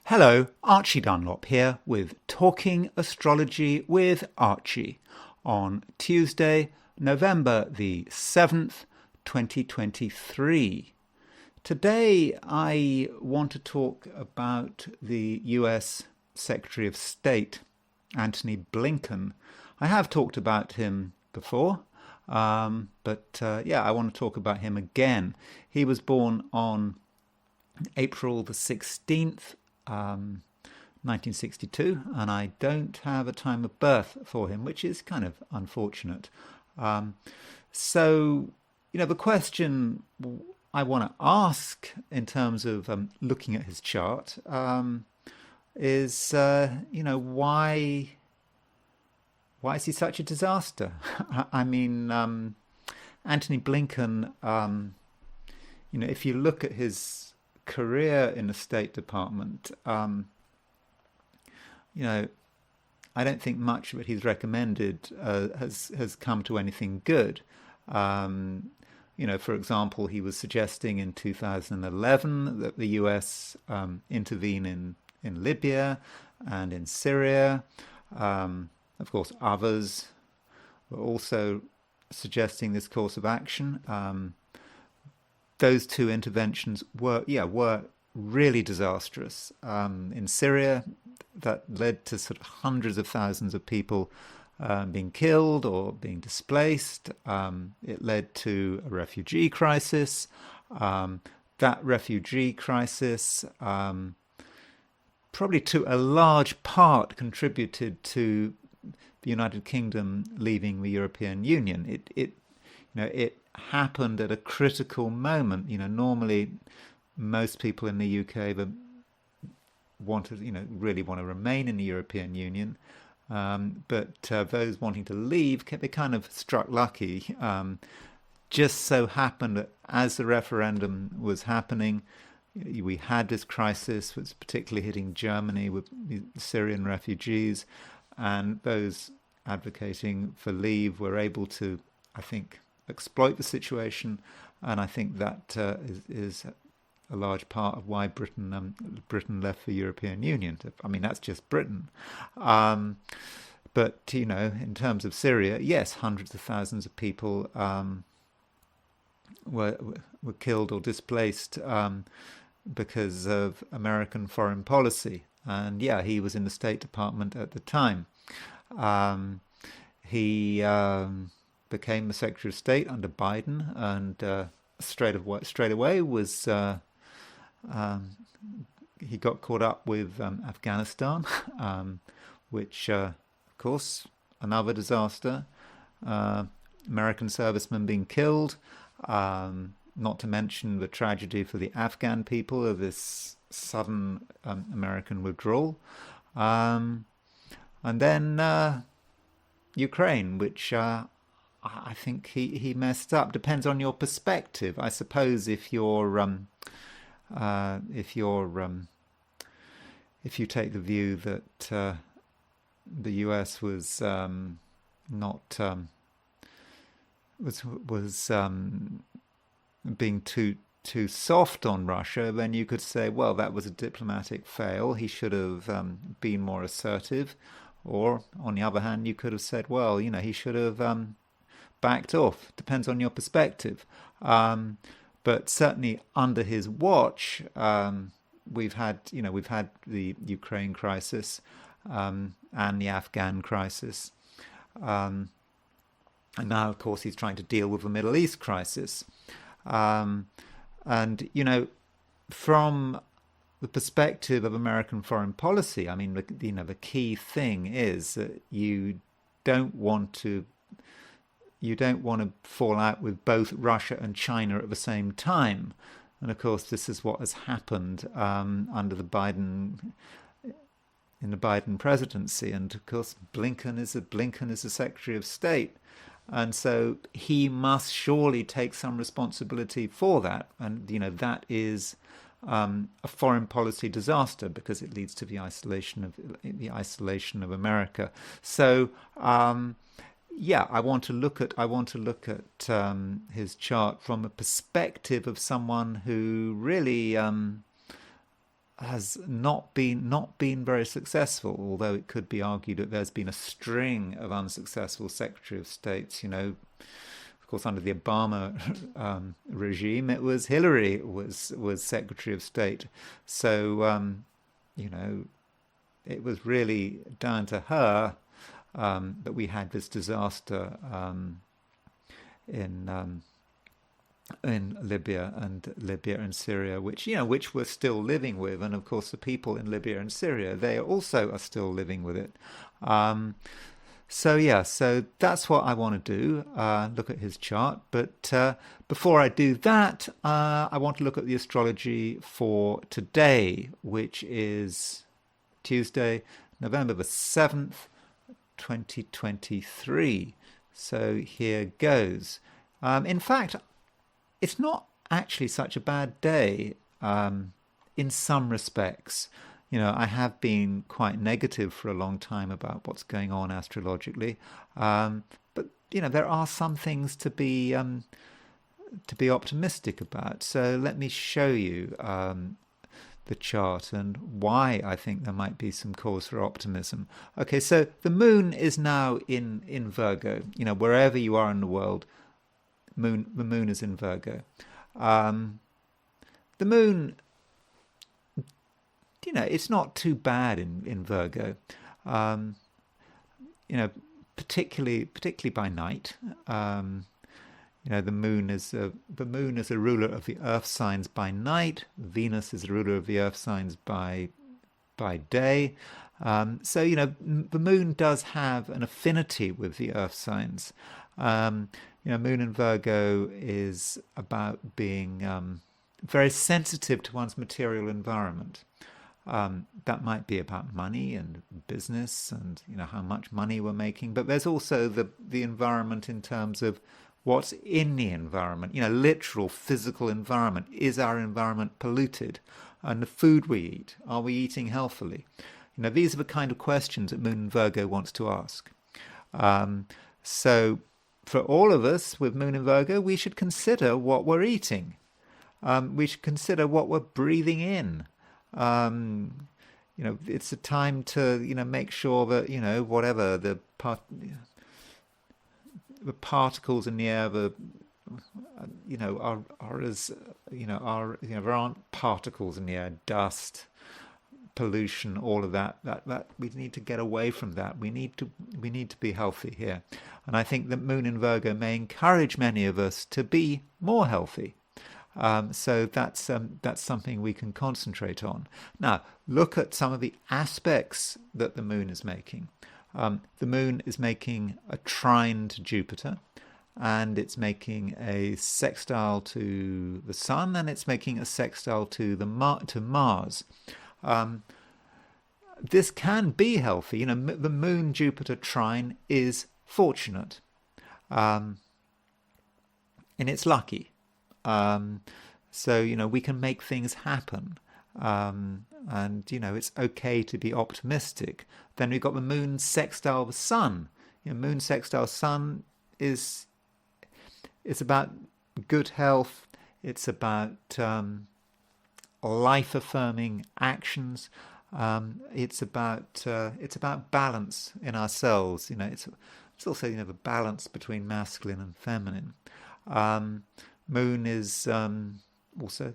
Hello, Archie Dunlop here with Talking Astrology with Archie on Tuesday, November the 7th, 2023. Today I want to talk about the US Secretary of State, Antony Blinken. I have talked about him before, but I want to talk about him again. He was born on April the 16th, 1962, and I don't have a time of birth for him, which is kind of unfortunate. The question I want to ask in terms of looking at his chart is, why is he such a disaster? I mean, Antony Blinken, if you look at his career in the State Department, I don't think much of it he's recommended has come to anything good. For example, he was suggesting in 2011 that the US intervene in Libya and in Syria. Of course, others were also suggesting this course of action. Those two interventions were really disastrous. In Syria, that led to sort of hundreds of thousands of people being killed or being displaced. It led to a refugee crisis. That refugee crisis probably to a large part contributed to the United Kingdom leaving the European Union. It happened at a critical moment. Normally most people in the UK really want to remain in the European Union, but those wanting to leave, they kind of struck lucky. Just so happened that as the referendum was happening, we had this crisis, which was particularly hitting Germany with the Syrian refugees, and those advocating for leave were able to, I think, exploit the situation, and I think that is a large part of why Britain left the European Union. I mean, that's just Britain. But in terms of Syria, yes, hundreds of thousands of people were killed or displaced because of American foreign policy. And he was in the State Department at the time. He became the Secretary of State under Biden, and straight away was he got caught up with Afghanistan, which, of course, another disaster. American servicemen being killed, not to mention the tragedy for the Afghan people of this sudden American withdrawal. And then Ukraine, which I think he messed up. Depends on your perspective, I suppose. If you take the view that the US was not was being too soft on Russia, then you could say, well, that was a diplomatic fail. He should have been more assertive. Or on the other hand, you could have said, well, he should have backed off. Depends on your perspective. But certainly under his watch, we've had the Ukraine crisis and the Afghan crisis, and now, of course, he's trying to deal with the Middle East crisis. And from the perspective of American foreign policy, I mean, the key thing is that you don't want to fall out with both Russia and China at the same time. And of course, this is what has happened under the Biden presidency. And of course, Blinken is a Secretary of State, and so he must surely take some responsibility for that. And that is a foreign policy disaster because it leads to the isolation of America. So. I want to look at his chart from a perspective of someone who really has not been very successful, although it could be argued that there's been a string of unsuccessful Secretary of States. Of course, under the Obama regime, it was Hillary was Secretary of State. So you know, it was really down to her that we had this disaster in Libya and Syria, which we're still living with, and of course the people in Libya and Syria, they also are still living with it. So that's what I want to do. Look at his chart, but before I do that, I want to look at the astrology for today, which is Tuesday, November the 7th, 2023. So here goes. In fact, it's not actually such a bad day in some respects. I have been quite negative for a long time about what's going on astrologically, but there are some things to be optimistic about. So let me show you the chart and why I think there might be some cause for optimism. Okay, so the moon is now in Virgo. Wherever you are in the world, the moon is in Virgo. The moon, it's not too bad in Virgo. Particularly by night. The moon is a ruler of the earth signs by night. Venus is a ruler of the earth signs by day. So the moon does have an affinity with the earth signs. Moon in Virgo is about being very sensitive to one's material environment. That might be about money and business and how much money we're making, but there's also the environment in terms of what's in the environment, literal physical environment. Is our environment polluted? And the food we eat, are we eating healthily? These are the kind of questions that Moon in Virgo wants to ask. So for all of us with Moon in Virgo, we should consider what we're eating. We should consider what we're breathing in. It's a time to make sure that whatever the particles in the air, are as there aren't particles in the air, dust, pollution, all of that we need to get away from that. We need to be healthy here, and I think that Moon in Virgo may encourage many of us to be more healthy. So that's something we can concentrate on. Now, look at some of the aspects that the moon is making. The moon is making a trine to Jupiter, and it's making a sextile to the Sun, and it's making a sextile to Mars. This can be healthy. The Moon-Jupiter trine is fortunate, and it's lucky. So we can make things happen, and it's okay to be optimistic. Then we've got the moon sextile the sun. Moon sextile sun is about good health. It's about life affirming actions. It's about balance in ourselves. It's also the balance between masculine and feminine. Moon is also,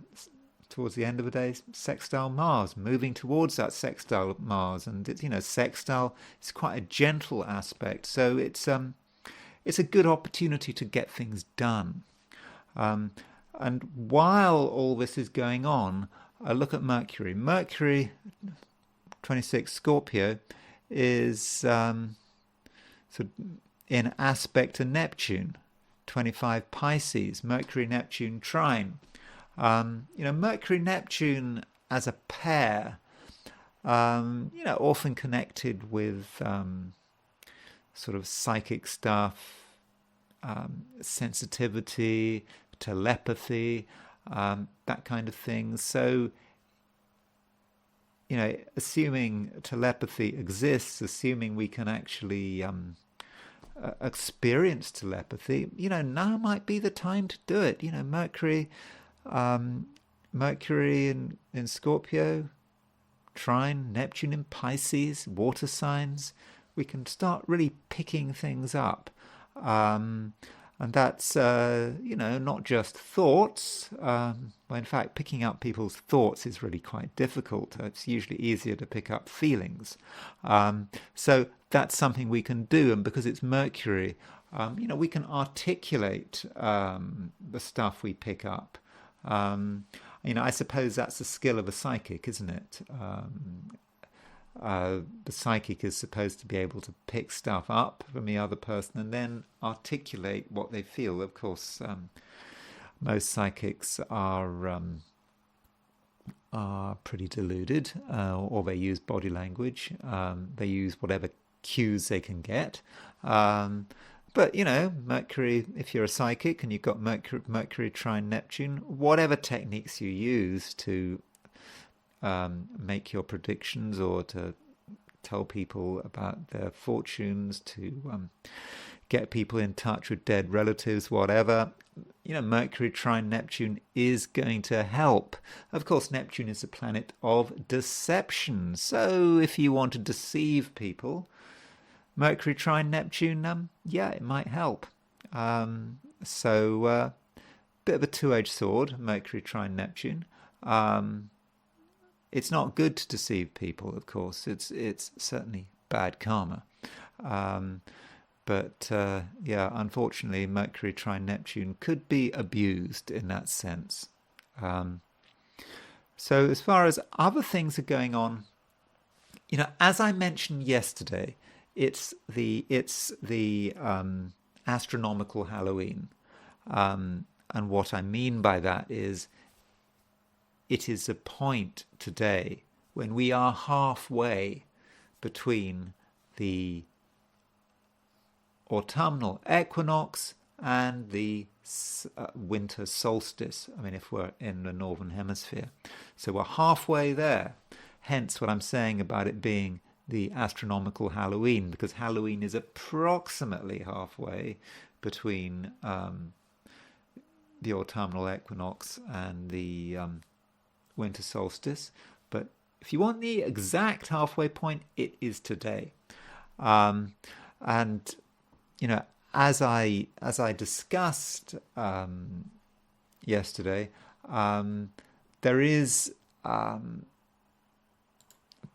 towards the end of the day, sextile Mars, moving towards that sextile Mars, and it's sextile. It's quite a gentle aspect, so it's a good opportunity to get things done. And while all this is going on, I look at Mercury. Mercury, 26 Scorpio, is sort of in aspect to Neptune. 25 Pisces, Mercury-Neptune trine. Mercury-Neptune as a pair, often connected with sort of psychic stuff, sensitivity, telepathy, that kind of thing. So, assuming telepathy exists, assuming we can actually experience telepathy, now might be the time to do it. Mercury in Scorpio, trine Neptune in Pisces, water signs, we can start really picking things up. And that's, not just thoughts. Well, in fact, picking up people's thoughts is really quite difficult. It's usually easier to pick up feelings. So that's something we can do. And because it's Mercury, we can articulate the stuff we pick up. I suppose that's the skill of a psychic, isn't it? The psychic is supposed to be able to pick stuff up from the other person and then articulate what they feel. Of course, most psychics are pretty deluded, or they use body language. They use whatever cues they can get. But, Mercury, if you're a psychic and you've got Mercury trine Neptune, whatever techniques you use to make your predictions or to tell people about their fortunes, to get people in touch with dead relatives, whatever, Mercury trine Neptune is going to help. Of course, Neptune is a planet of deception. So if you want to deceive people, Mercury trine Neptune, it might help. So bit of a two-edged sword, Mercury trine Neptune. It's not good to deceive people, of course. It's certainly bad karma. But unfortunately, Mercury trine Neptune could be abused in that sense. So as far as other things are going on, as I mentioned yesterday, it's the astronomical Halloween. And what I mean by that is it is a point today when we are halfway between the autumnal equinox and the winter solstice. I mean, if we're in the northern hemisphere. So we're halfway there. Hence what I'm saying about it being the astronomical Halloween, because Halloween is approximately halfway between the autumnal equinox and the winter solstice. But if you want the exact halfway point, it is today. And as I discussed yesterday, there is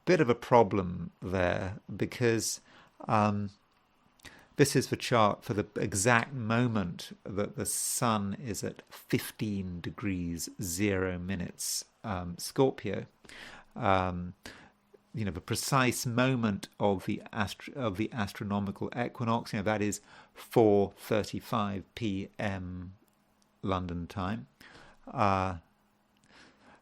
bit of a problem there, because this is the chart for the exact moment that the sun is at 15 degrees 0 minutes Scorpio. The precise moment of the astronomical equinox, that is 4:35 p.m. London time.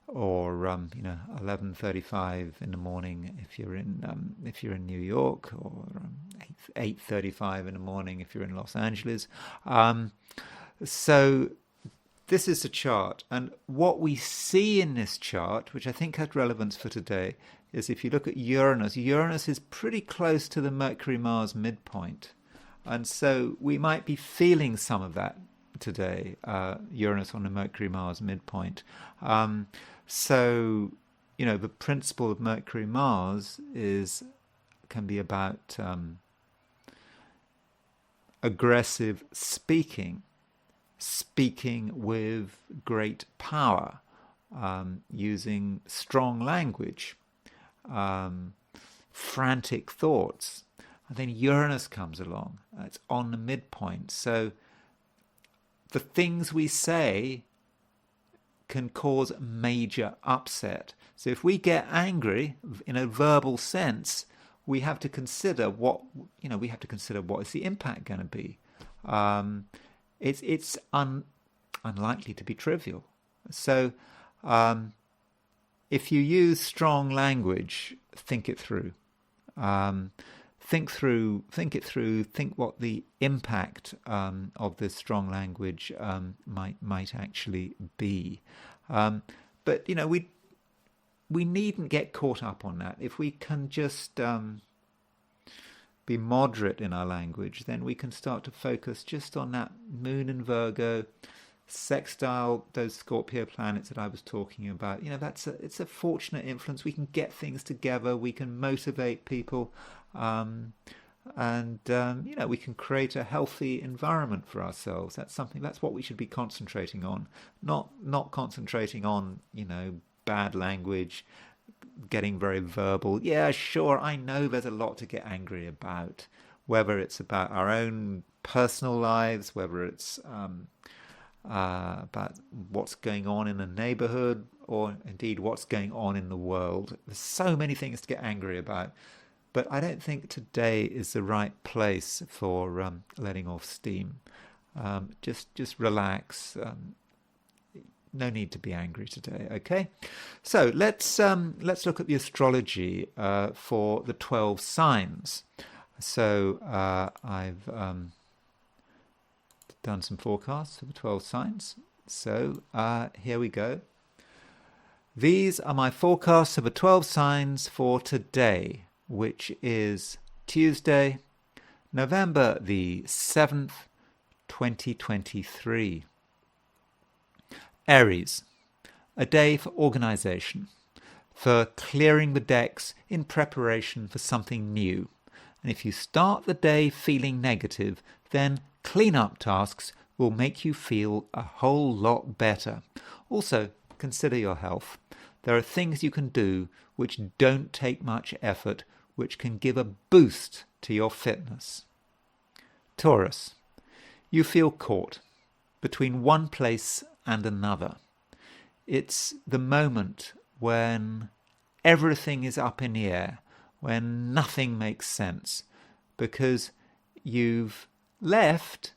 Or 11:35 in the morning if you're in New York, or 8:35 in the morning if you're in Los Angeles. So this is the chart, and what we see in this chart, which I think has relevance for today, is if you look at Uranus. Uranus is pretty close to the Mercury-Mars midpoint, and so we might be feeling some of that today. Uranus on the Mercury-Mars midpoint. So, the principle of Mercury-Mars can be about aggressive speaking with great power, using strong language, frantic thoughts. And then Uranus comes along. It's on the midpoint. So the things we say can cause major upset. So if we get angry in a verbal sense, we have to consider what is the impact going to be. It's unlikely to be trivial. So if you use strong language, think it through. Think it through. Think what the impact of this strong language might actually be. But we needn't get caught up on that. If we can just be moderate in our language, then we can start to focus just on that moon in Virgo, sextile those Scorpio planets that I was talking about. It's a fortunate influence. We can get things together. We can motivate people, and we can create a healthy environment for ourselves. That's what we should be concentrating on, not concentrating on bad language, getting very verbal. Yeah, sure, I know there's a lot to get angry about, whether it's about our own personal lives, whether it's about what's going on in a neighborhood, or indeed what's going on in the world. There's so many things to get angry about, but I don't think today is the right place for letting off steam. Just relax. No need to be angry today. Okay, so let's look at the astrology for the 12 signs. So I've done some forecasts for the 12 signs. So here we go. These are my forecasts for the 12 signs for today, which is Tuesday, November the 7th, 2023. Aries, a day for organization, for clearing the decks in preparation for something new. And if you start the day feeling negative, then clean-up tasks will make you feel a whole lot better. Also, consider your health. There are things you can do which don't take much effort, which can give a boost to your fitness. Taurus, you feel caught between one place and another. It's the moment when everything is up in the air, when nothing makes sense, because you've left,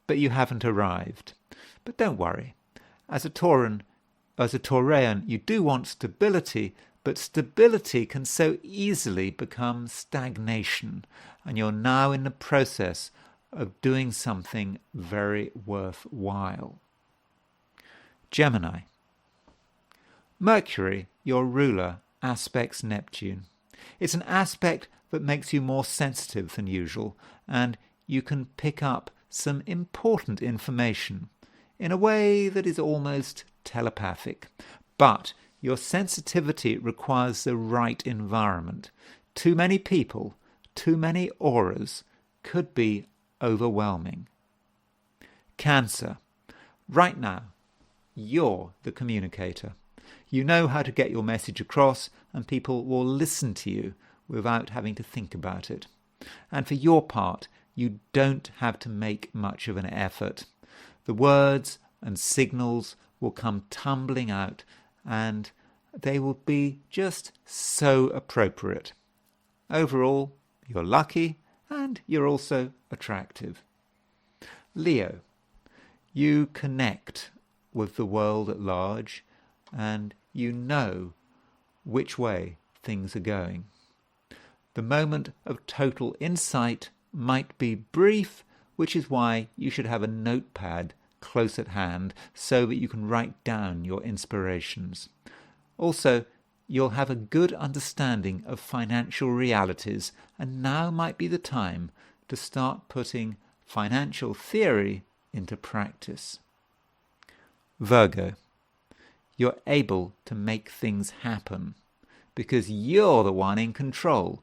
but you haven't arrived. But don't worry. As a Taurean, you do want stability, but stability can so easily become stagnation, and you're now in the process of doing something very worthwhile. Gemini. Mercury, your ruler, aspects Neptune. It's an aspect that makes you more sensitive than usual, and you can pick up some important information in a way that is almost telepathic. But your sensitivity requires the right environment. Too many people, too many auras could be overwhelming. Cancer. Right now, you're the communicator. You know how to get your message across, and people will listen to you without having to think about it. And for your part, you don't have to make much of an effort. The words and signals will come tumbling out, and they will be just so appropriate. Overall, you're lucky, and you're also attractive. Leo, you connect with the world at large, and you know which way things are going. The moment of total insight might be brief, which is why you should have a notepad close at hand so that you can write down your inspirations. Also, you'll have a good understanding of financial realities, and now might be the time to start putting financial theory into practice. Virgo, you're able to make things happen because you're the one in control.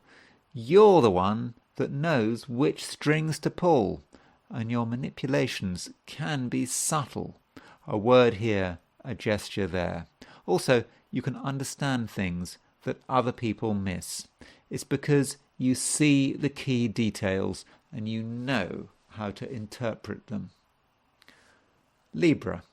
You're the one that knows which strings to pull, and your manipulations can be subtle. A word here, a gesture there. Also, you can understand things that other people miss. It's because you see the key details and you know how to interpret them. Libra.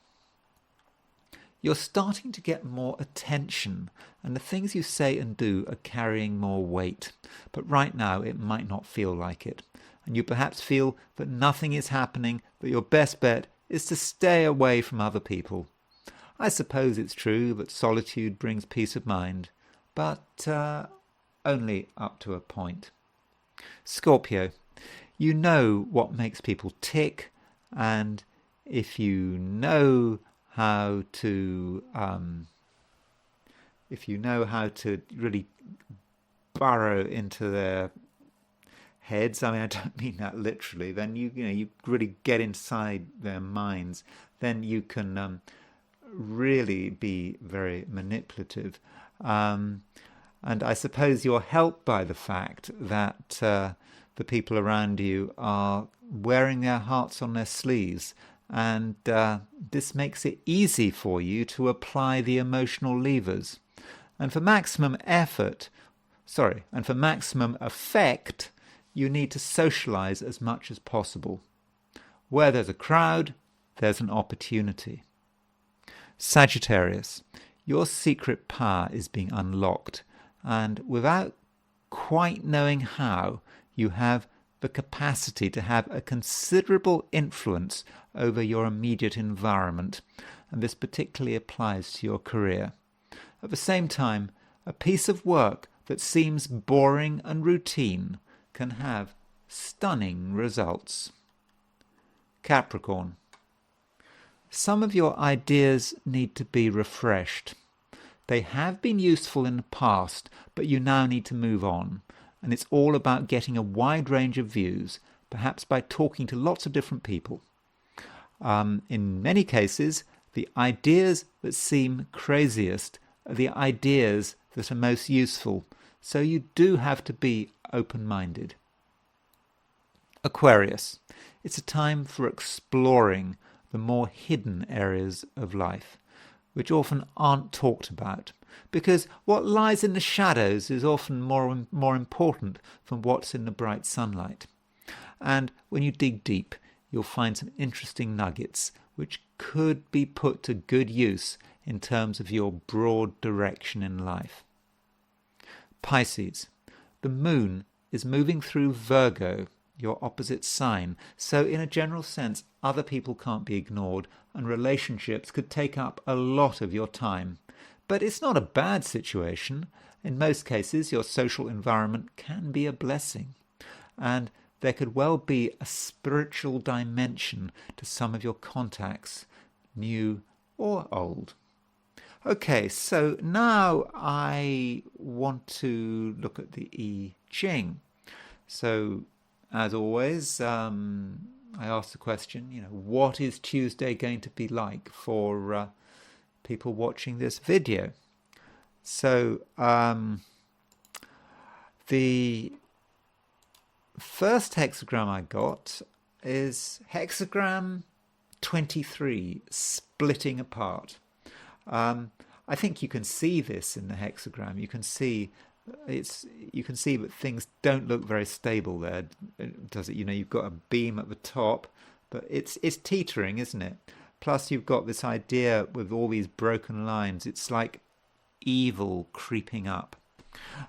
You're starting to get more attention, and the things you say and do are carrying more weight. But right now it might not feel like it, and you perhaps feel that nothing is happening, that your best bet is to stay away from other people. I suppose it's true that solitude brings peace of mind, but only up to a point. Scorpio, you know what makes people tick, and if you know how to really burrow into their heads, I mean, I don't mean that literally, then you really get inside their minds, then you can really be very manipulative. And I suppose you're helped by the fact that the people around you are wearing their hearts on their sleeves. And this makes it easy for you to apply the emotional levers. And for maximum effect, you need to socialize as much as possible. Where there's a crowd, there's an opportunity. Sagittarius, your secret power is being unlocked, and without quite knowing how, you have the capacity to have a considerable influence over your immediate environment, and this particularly applies to your career. At the same time, a piece of work that seems boring and routine can have stunning results. Capricorn, some of your ideas need to be refreshed. They have been useful in the past, but you now need to move on. And it's all about getting a wide range of views, perhaps by talking to lots of different people. In many cases, the ideas that seem craziest are the ideas that are most useful, so you do have to be open-minded. Aquarius, it's a time for exploring the more hidden areas of life, which often aren't talked about, because what lies in the shadows is often more important than what's in the bright sunlight. And when you dig deep, you'll find some interesting nuggets which could be put to good use in terms of your broad direction in life. Pisces, the moon is moving through Virgo, your opposite sign, so in a general sense, other people can't be ignored, and relationships could take up a lot of your time. But it's not a bad situation. In most cases, your social environment can be a blessing, and there could well be a spiritual dimension to some of your contacts, new or old. Okay, so now I want to look at the I Ching. So, as always, I ask the question, what is Tuesday going to be like for people watching this video? So, the first hexagram I got is hexagram 23, splitting apart. I think you can see this in the hexagram. You can see that things don't look very stable there, does it? You've got a beam at the top, but it's teetering, isn't it? Plus, you've got this idea with all these broken lines. It's like evil creeping up,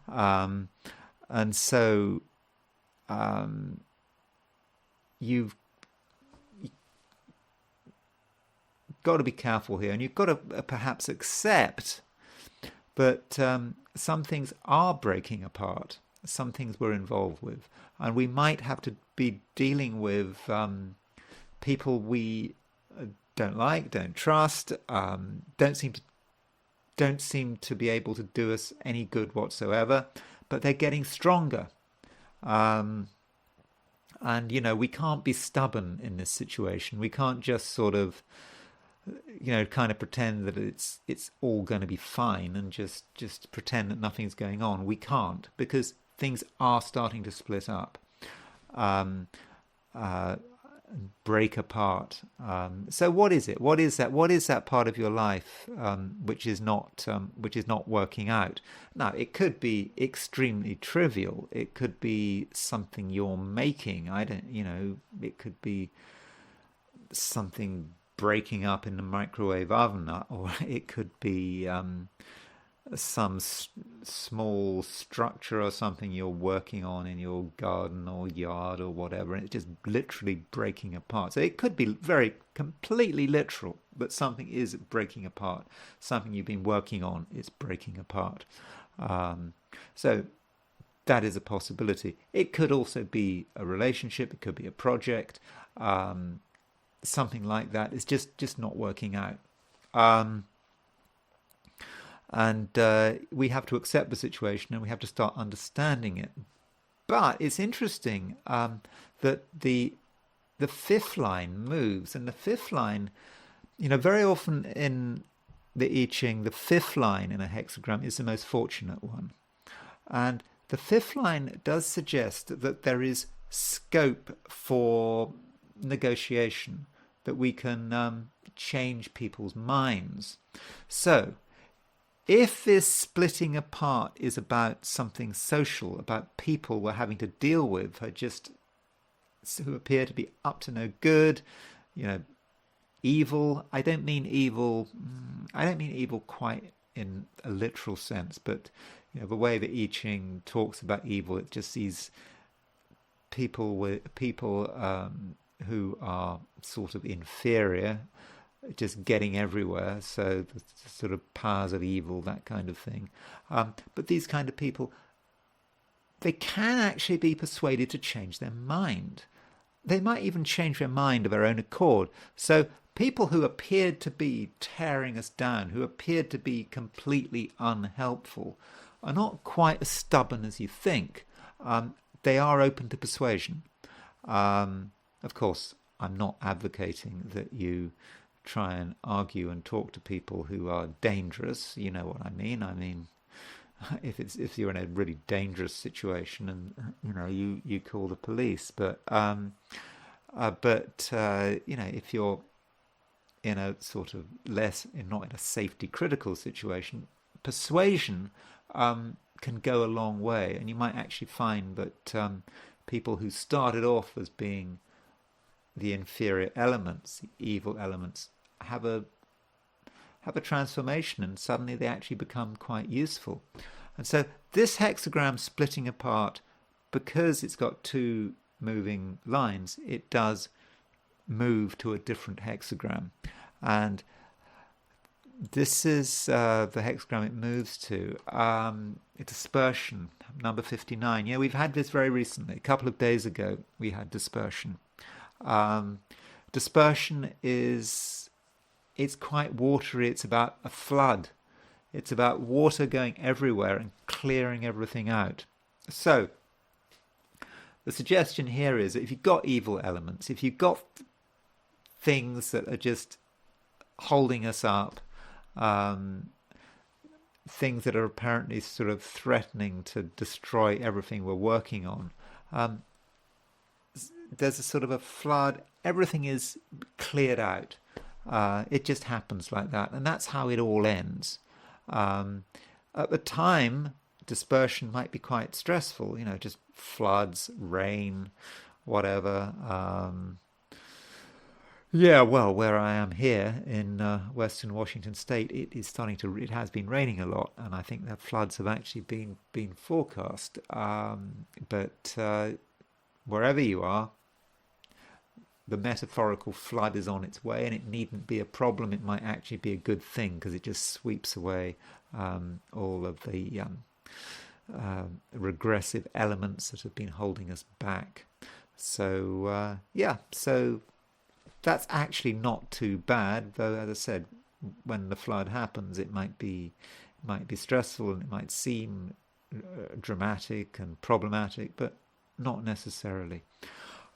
and so you've got to be careful here, and you've got to perhaps accept that some things are breaking apart, some things we're involved with, and we might have to be dealing with people we don't like, don't trust, don't seem to be able to do us any good whatsoever, but they're getting stronger. And we can't be stubborn in this situation. We can't just sort of kind of pretend that it's all going to be fine and just pretend that nothing's going on. We can't, because things are starting to split up, break apart. So what is it? What is that? What is that part of your life which is not working out? Now, it could be extremely trivial. It could be something you're making. It could be something breaking up in the microwave oven, or it could be some small structure or something you're working on in your garden or yard or whatever, and it's just literally breaking apart. So it could be completely literal, but something is breaking apart. Something you've been working on is breaking apart. So that is a possibility. It could also be a relationship. It could be a project. Something like that is just not working out. And we have to accept the situation, and we have to start understanding it. But it's interesting that the fifth line moves, and the fifth line very often in the I Ching, the fifth line in a hexagram is the most fortunate one. And the fifth line does suggest that there is scope for negotiation, that we can change people's minds. So, if this splitting apart is about something social, about people we're having to deal with who appear to be up to no good, evil. I don't mean evil quite in a literal sense, but the way that I Ching talks about evil, it's just these people who are sort of inferior, just getting everywhere. So the sort of powers of evil, that kind of thing. But these kind of people, they can actually be persuaded to change their mind. They might even change their mind of their own accord. So people who appeared to be tearing us down, who appeared to be completely unhelpful, are not quite as stubborn as you think. They are open to persuasion. Of course, I'm not advocating that you try and argue and talk to people who are dangerous. You know what I mean. I mean, if you're in a really dangerous situation and you call the police, but if you're in a sort of not in a safety critical situation, persuasion can go a long way, and you might actually find that people who started off as being the inferior elements, the evil elements, have a transformation, and suddenly they actually become quite useful. And so this hexagram splitting apart, because it's got two moving lines, it does move to a different hexagram. And this is the hexagram it moves to. It's dispersion, number 59. Yeah, we've had this very recently. A couple of days ago, we had dispersion. Dispersion it's quite watery. It's about a flood. It's about water going everywhere and clearing everything out. So the suggestion here is that if you've got evil elements, if you've got things that are just holding us up, things that are apparently sort of threatening to destroy everything we're working on, there's a sort of a flood. Everything is cleared out. It just happens like that, and that's how it all ends. At the time, dispersion might be quite stressful, just floods, rain, whatever. Yeah, well, where I am here in Western Washington State, it has been raining a lot, and I think that floods have actually been forecast. But wherever you are, the metaphorical flood is on its way, and it needn't be a problem. It might actually be a good thing, because it just sweeps away all of the regressive elements that have been holding us back. So so that's actually not too bad, though. As I said, when the flood happens, it might be stressful, and it might seem dramatic and problematic, but not necessarily.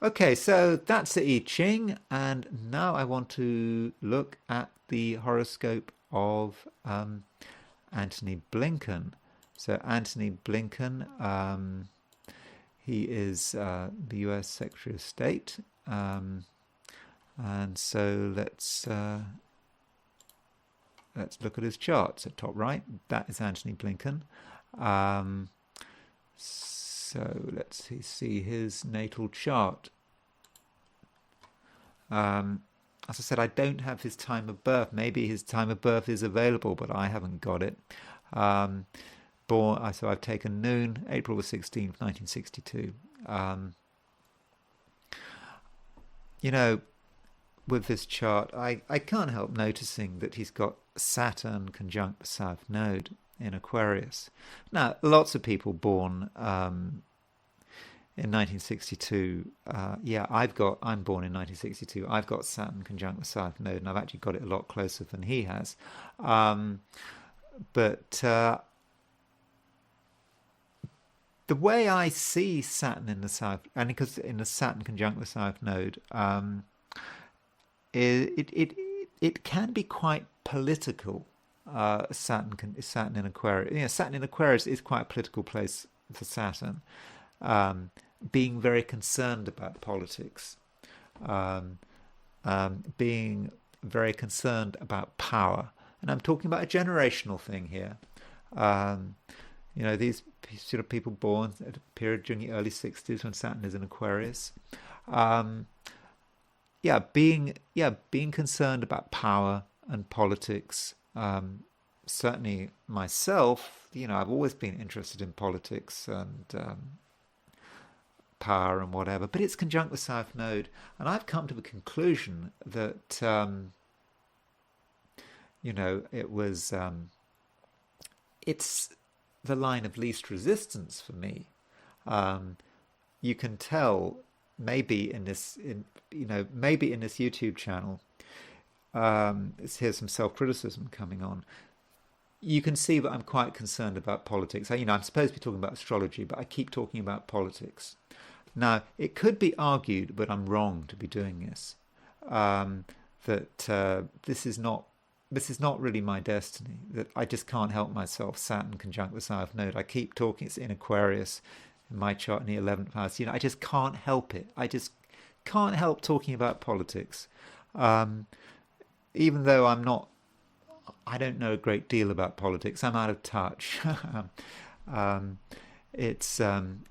Okay, so that's the I Ching, and now I want to look at the horoscope of Antony Blinken. So Antony Blinken, he is the US Secretary of State, and so let's look at his charts at top right. That is Antony Blinken. So let's see his natal chart. As I said, I don't have his time of birth. Maybe his time of birth is available, but I haven't got it. So I've taken noon, April the 16th, 1962. With this chart, I can't help noticing that he's got Saturn conjunct the South Node in Aquarius. Now, lots of people born in 1962. I'm born in 1962. I've got Saturn conjunct the South Node, and I've actually got it a lot closer than he has. But the way I see Saturn in the South, and because in the Saturn conjunct the South Node, it it can be quite political. Saturn in Aquarius. Saturn in Aquarius is quite a political place for Saturn, being very concerned about politics, being very concerned about power. And I'm talking about a generational thing here. These sort of people born at a period during the early 60s when Saturn is in Aquarius. Being concerned about power and politics. Certainly myself, I've always been interested in politics and power and whatever, but it's conjunct the South Node, and I've come to the conclusion that it's the line of least resistance for me. You can tell maybe in this YouTube channel. Here's some self-criticism coming on. You can see that I'm quite concerned about politics. I'm supposed to be talking about astrology, but I keep talking about politics. Now, it could be argued, but I'm wrong to be doing this, that this is not really my destiny, that I just can't help myself. Saturn conjunct the South Node. I keep talking, it's in Aquarius, in my chart in the 11th house. I just can't help it. I just can't help talking about politics. Even though I don't know a great deal about politics. I'm out of touch. It's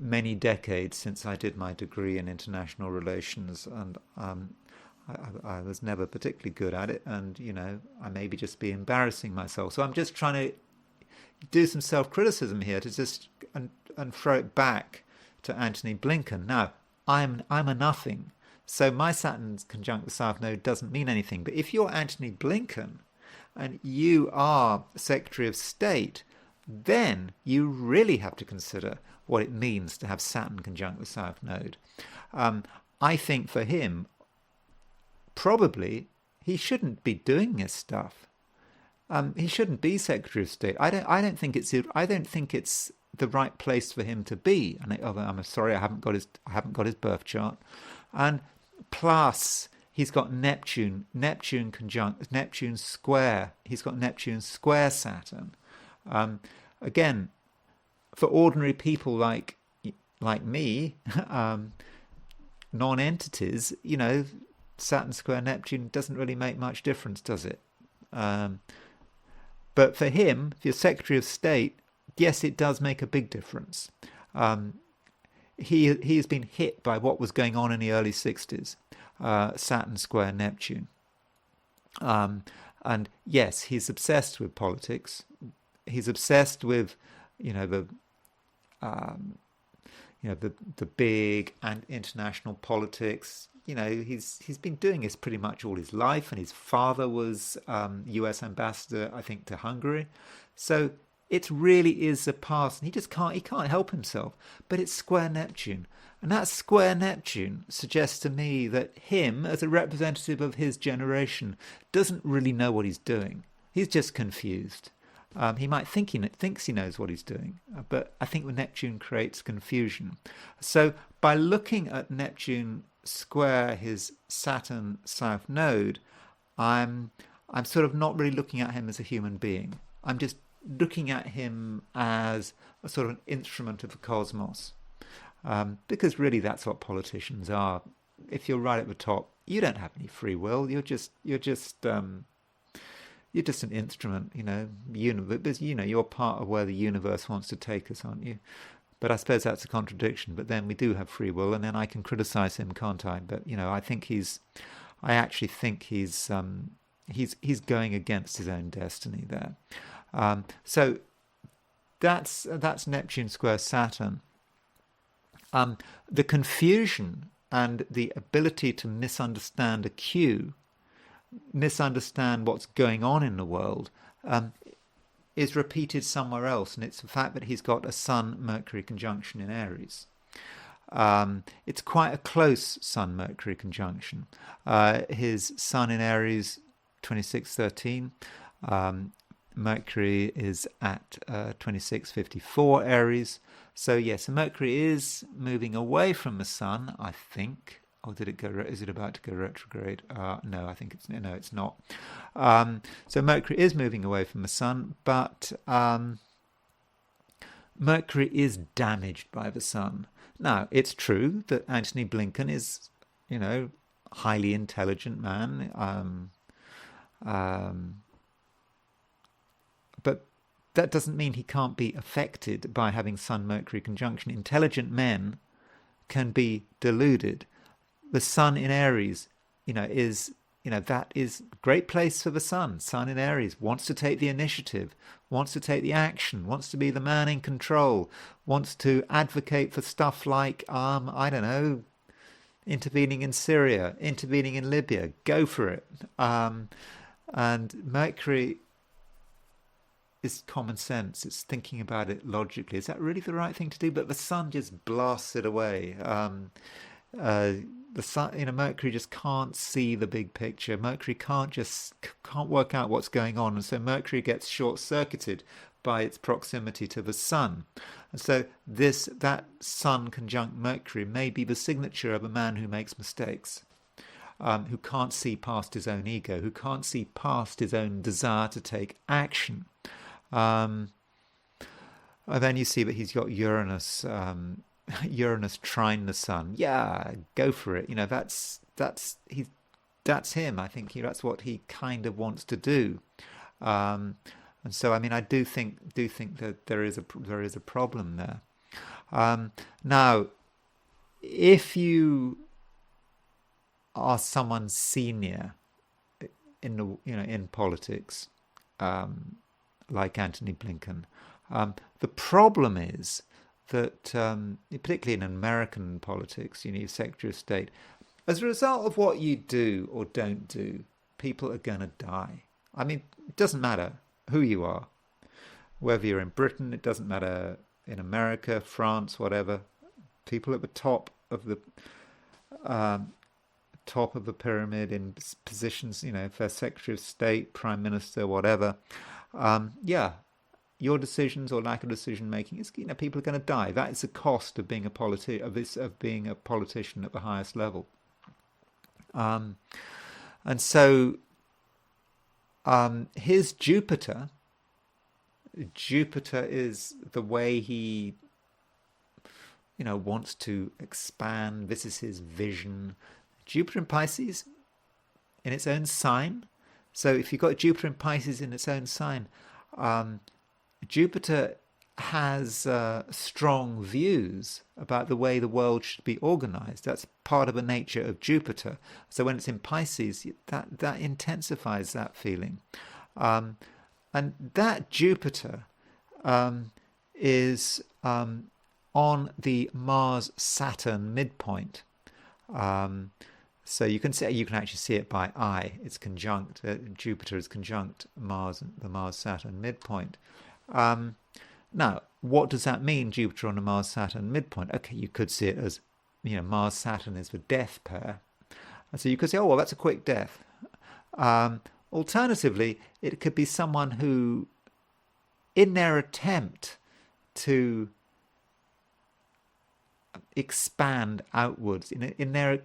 many decades since I did my degree in international relations, and I was never particularly good at it, and I maybe just be embarrassing myself. So I'm just trying to do some self-criticism here to just and throw it back to Antony Blinken. Now, I'm a nothing. So my Saturn's conjunct the South Node doesn't mean anything. But if you're Antony Blinken and you are Secretary of State, then you really have to consider what it means to have Saturn conjunct the South Node. I think for him, probably he shouldn't be doing this stuff. He shouldn't be Secretary of State. I don't think it's the right place for him to be. And I'm sorry, I haven't got his birth chart. And plus, he's got Neptune square. He's got Neptune square Saturn. Again, for ordinary people like me, non-entities, Saturn square Neptune doesn't really make much difference, does it? But for him, if you're Secretary of State, yes, it does make a big difference. He has been hit by what was going on in the early 60s, Saturn square Neptune. And yes, he's obsessed with politics. He's obsessed with, the big and international politics. He's been doing this pretty much all his life, and his father was U.S. ambassador, I think, to Hungary. So it really is a past, and he can't help himself. But it's square Neptune, and that square Neptune suggests to me that him, as a representative of his generation, doesn't really know what he's doing. He's just confused. He might think thinks he knows what he's doing, but I think the Neptune creates confusion. So by looking at Neptune square his Saturn South Node, I'm sort of not really looking at him as a human being. I'm just looking at him as a sort of an instrument of the cosmos, because really that's what politicians are. If you're right at the top, you don't have any free will. You're just an instrument, you're part of where the universe wants to take us, aren't you? But I suppose that's a contradiction. But then we do have free will, and then I can criticize him, can't I? But I actually think he's going against his own destiny there. So that's Neptune square Saturn. The confusion and the ability to misunderstand a cue, misunderstand what's going on in the world, is repeated somewhere else, and it's the fact that he's got a Sun-Mercury conjunction in Aries. It's quite a close Sun-Mercury conjunction. His Sun in Aries, 2613. Mercury is at 2654 Aries. So yes, Mercury is moving away from the Sun, I think. or did it go? Is it about to go retrograde? No, I think it's not. So Mercury is moving away from the Sun, but Mercury is damaged by the Sun. Now, it's true that Antony Blinken is, highly intelligent man, but that doesn't mean he can't be affected by having Sun-Mercury conjunction. Intelligent men can be deluded. The Sun in Aries, that is a great place for the Sun. Sun in Aries wants to take the initiative, wants to take the action, wants to be the man in control, wants to advocate for stuff like, I don't know, intervening in Syria, intervening in Libya. Go for it. And Mercury is common sense. It's thinking about it logically. Is that really the right thing to do? But the Sun just blasts it away. The Sun, Mercury just can't see the big picture. Mercury can't work out what's going on, and so Mercury gets short-circuited by its proximity to the Sun. And so that Sun conjunct Mercury may be the signature of a man who makes mistakes, who can't see past his own ego, who can't see past his own desire to take action. And then you see that he's got Uranus trine the Sun. Yeah, go for it. That's him. I think that's what he kind of wants to do. And so, I do think that there is a problem there. Now, if you are someone senior in politics, like Antony Blinken, the problem is that, particularly in American politics, Secretary of State, as a result of what you do or don't do, people are going to die. It doesn't matter who you are, whether you're in Britain, it doesn't matter in America, France, whatever. People at the top of the pyramid in positions, for Secretary of State, Prime Minister, whatever. Your decisions or lack of decision making is, people are going to die. That is the cost of being of being a politician at the highest level. And so his Jupiter is the way he, wants to expand. This is his vision. Jupiter in Pisces in its own sign. So if you've got Jupiter in Pisces in its own sign, Jupiter has strong views about the way the world should be organized. That's part of the nature of Jupiter. So when it's in Pisces, that intensifies that feeling. And that Jupiter is on the Mars-Saturn midpoint. So you can actually see it by eye. It's conjunct. Jupiter is conjunct Mars, the Mars-Saturn midpoint. Now, what does that mean, Jupiter on the Mars-Saturn midpoint? Okay, you could see it as, Mars-Saturn is the death pair. And so you could say, oh, well, that's a quick death. Alternatively, it could be someone who, in their attempt to expand outwards, in their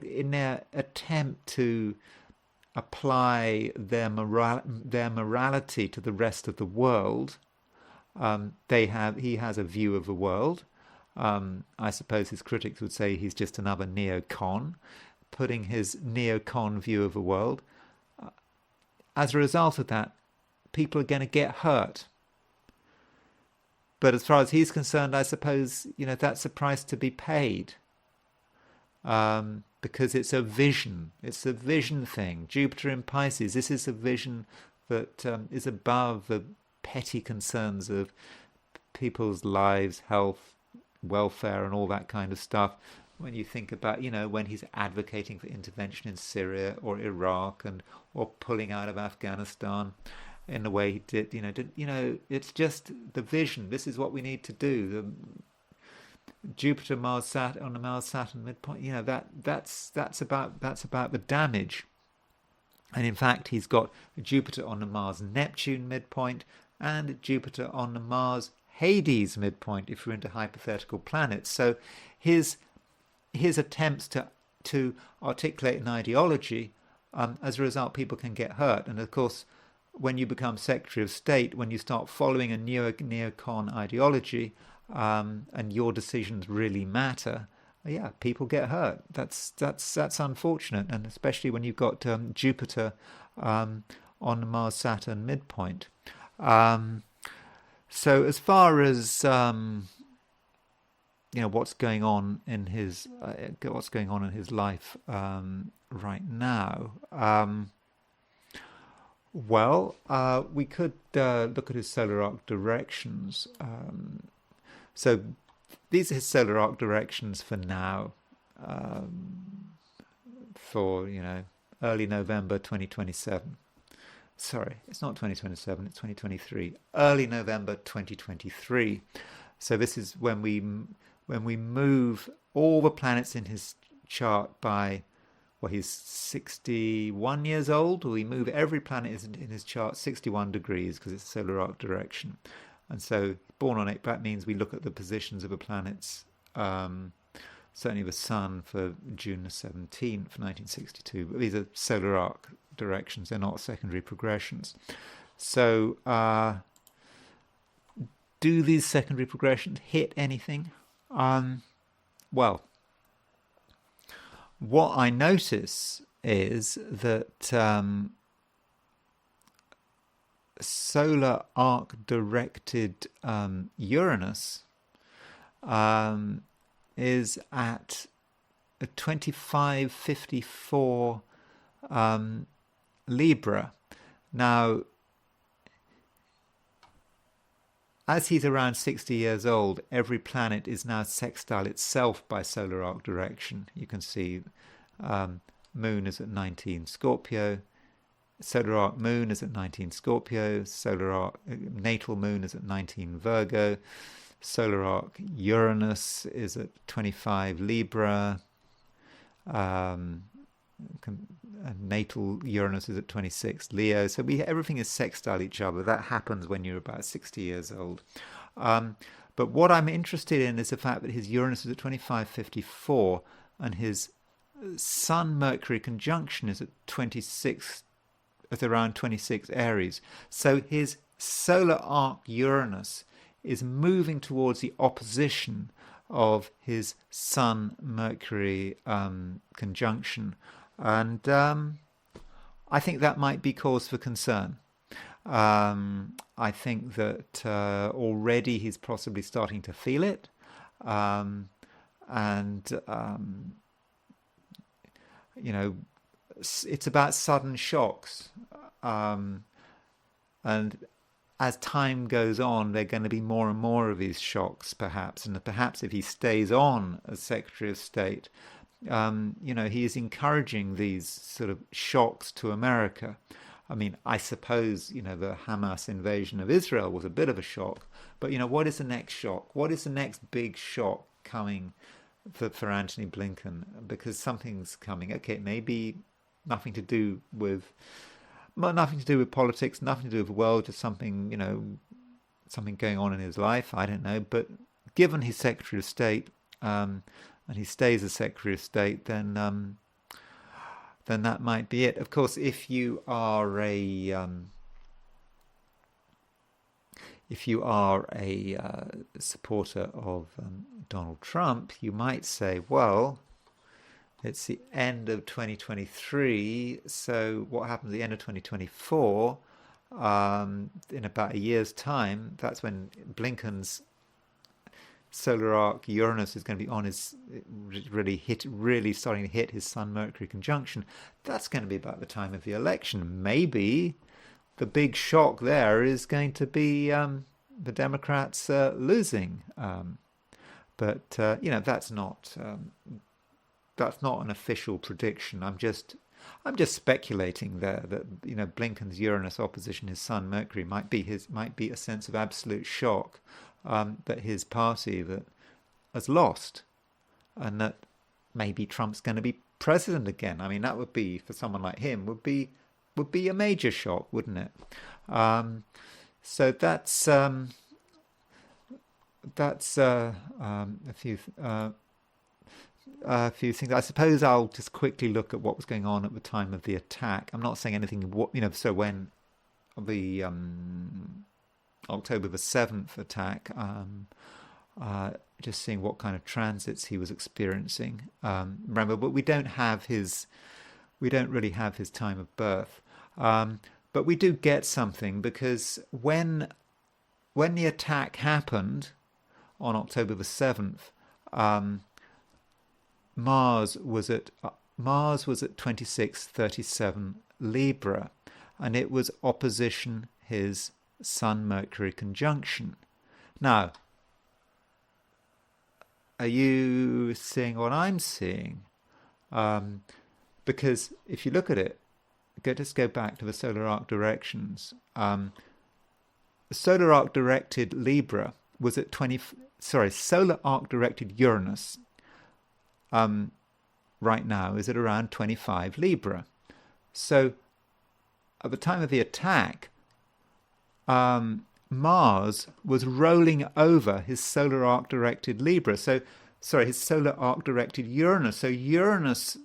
attempt to apply their morality to the rest of the world, he has a view of the world. I suppose his critics would say he's just another neocon, putting his neocon view of the world. As a result of that, people are going to get hurt. But as far as he's concerned, I suppose, that's a price to be paid. Because it's a vision. It's a vision thing. Jupiter in Pisces, this is a vision that is above the petty concerns of people's lives, health, welfare, and all that kind of stuff. When you think about, when he's advocating for intervention in Syria or Iraq or pulling out of Afghanistan in the way he did, it's just the vision. This is what we need to do. The Jupiter, Mars, Saturn on the Mars, Saturn midpoint. That's about the damage. And in fact, he's got Jupiter on the Mars, Neptune midpoint, and Jupiter on the Mars, Hades midpoint. If you're into hypothetical planets, so his attempts to to articulate an ideology. As a result, people can get hurt. And of course, when you become Secretary of State, when you start following a neocon ideology, and your decisions really matter, yeah, people get hurt. That's unfortunate, and especially when you've got Jupiter on the Mars-Saturn midpoint. So as far as what's going on in his life right now, we could look at his solar arc directions. So these are his solar arc directions for now, for early November 2027. Sorry, it's not 2027, it's 2023. Early November 2023. So this is when we move all the planets in his chart by, he's 61 years old. We move every planet in his chart 61 degrees because it's solar arc direction. And so born on it, that means we look at the positions of the planets, certainly the Sun for June the 17th, 1962. But these are solar arc directions, they're not secondary progressions. So do these secondary progressions hit anything? Well, what I notice is that solar arc directed Uranus is at a 2554 Libra. Now, as he's around 60 years old, every planet is now sextile itself by solar arc direction. You can see Moon is at 19 Scorpio, solar arc Moon is at 19 Scorpio, solar arc natal Moon is at 19 Virgo, solar arc Uranus is at 25 Libra, natal Uranus is at 26 Leo. So everything is sextile each other. That happens when you're about 60 years old. But what I'm interested in is the fact that his Uranus is at 2554 and his Sun-Mercury conjunction is at around 26 Aries. So his solar arc Uranus is moving towards the opposition of his Sun-Mercury conjunction. And I think that might be cause for concern. I think that already he's possibly starting to feel it. It's about sudden shocks. And as time goes on, there are going to be more and more of these shocks, perhaps. And perhaps if he stays on as Secretary of State, he is encouraging these sort of shocks to America. I mean, I suppose, the Hamas invasion of Israel was a bit of a shock. But, what is the next shock? What is the next big shock coming for Antony Blinken? Because something's coming. Okay, it may be nothing to do with politics, nothing to do with the world, just something, something going on in his life. I don't know. But given he's Secretary of State, and he stays as Secretary of State, then that might be it. Of course, if you are a supporter of Donald Trump, you might say, well, it's the end of 2023, so what happens at the end of 2024? In about a year's time, that's when Blinken's solar arc Uranus is going to be on his really starting to hit his Sun-Mercury conjunction. That's going to be about the time of the election. Maybe the big shock there is going to be the Democrats losing. But that's not an official prediction. I'm just speculating there that Blinken's Uranus opposition his Sun Mercury might be a sense of absolute shock that his party that has lost, and that maybe Trump's going to be president again. I mean, that would be, for someone like him, would be a major shock, wouldn't it? So that's a few a few things. I suppose I'll just quickly look at what was going on at the time of the attack. I'm not saying anything, so when the October the 7th attack, just seeing what kind of transits he was experiencing. Remember, but we don't really have his time of birth. But we do get something, because when the attack happened on October the 7th, Mars was at 2637 Libra, and it was opposition his Sun Mercury conjunction. Now, are you seeing what I'm seeing? Because if you look at it, just go back to the solar arc directions. The solar arc directed Libra was at solar arc directed Uranus right now is at around 25 Libra. So at the time of the attack, Mars was rolling over his solar arc directed Libra. His solar arc directed Uranus. So Uranus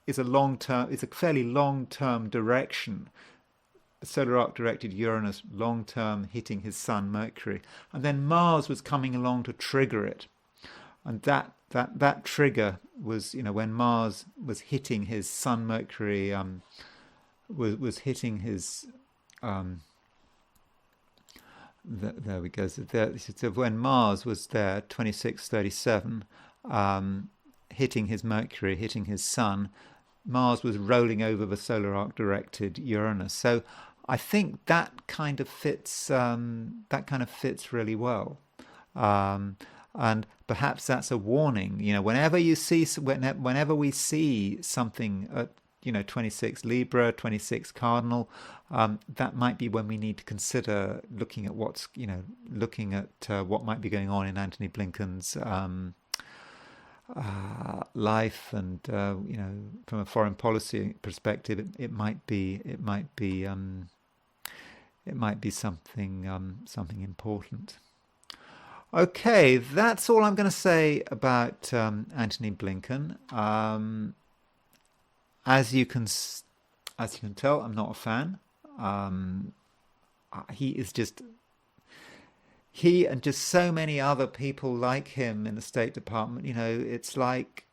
is a fairly long-term direction. Solar arc directed Uranus, long-term, hitting his Sun Mercury, and then Mars was coming along to trigger it, and that trigger was, when Mars was hitting his Sun Mercury, was hitting his there we go. So when Mars was there, 2637, hitting his Mercury, hitting his Sun, Mars was rolling over the solar arc directed Uranus. So I think that kind of fits really well, and perhaps that's a warning. Whenever we see something at 26 Libra, 26 Cardinal, that might be when we need to consider looking at what might be going on in Antony Blinken's life, and from a foreign policy perspective, it might be something important. Okay, that's all I'm going to say about Antony Blinken. As you can tell, I'm not a fan. He and just so many other people like him in the State Department, it's like,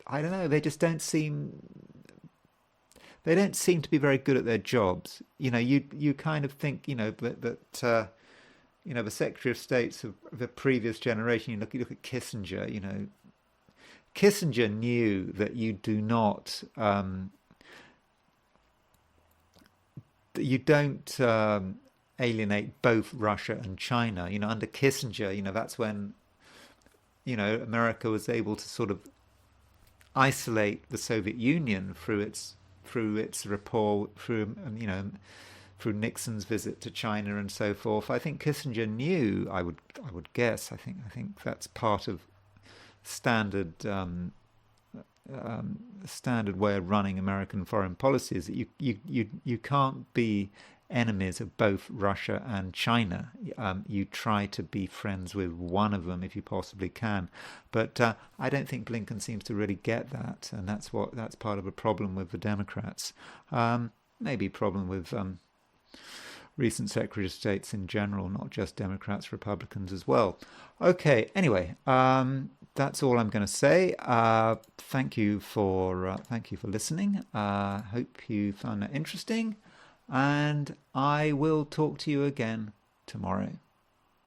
I don't know, they don't seem to be very good at their jobs. You kind of think, that the Secretary of States of the previous generation, you look at Kissinger, Kissinger knew that you don't alienate both Russia and China. Under Kissinger, that's when, America was able to sort of isolate the Soviet Union through its rapport, through Nixon's visit to China and so forth. I think Kissinger knew. I would guess. I think that's part of standard way of running American foreign policy, is that you can't be enemies of both Russia and China. You try to be friends with one of them if you possibly can. But I don't think Blinken seems to really get that, and that's part of a problem with the Democrats. Maybe a problem with recent Secretary of States in general, not just Democrats, Republicans as well. Okay, anyway, that's all I'm going to say. Thank you for listening. Hope you found that interesting, and I will talk to you again tomorrow.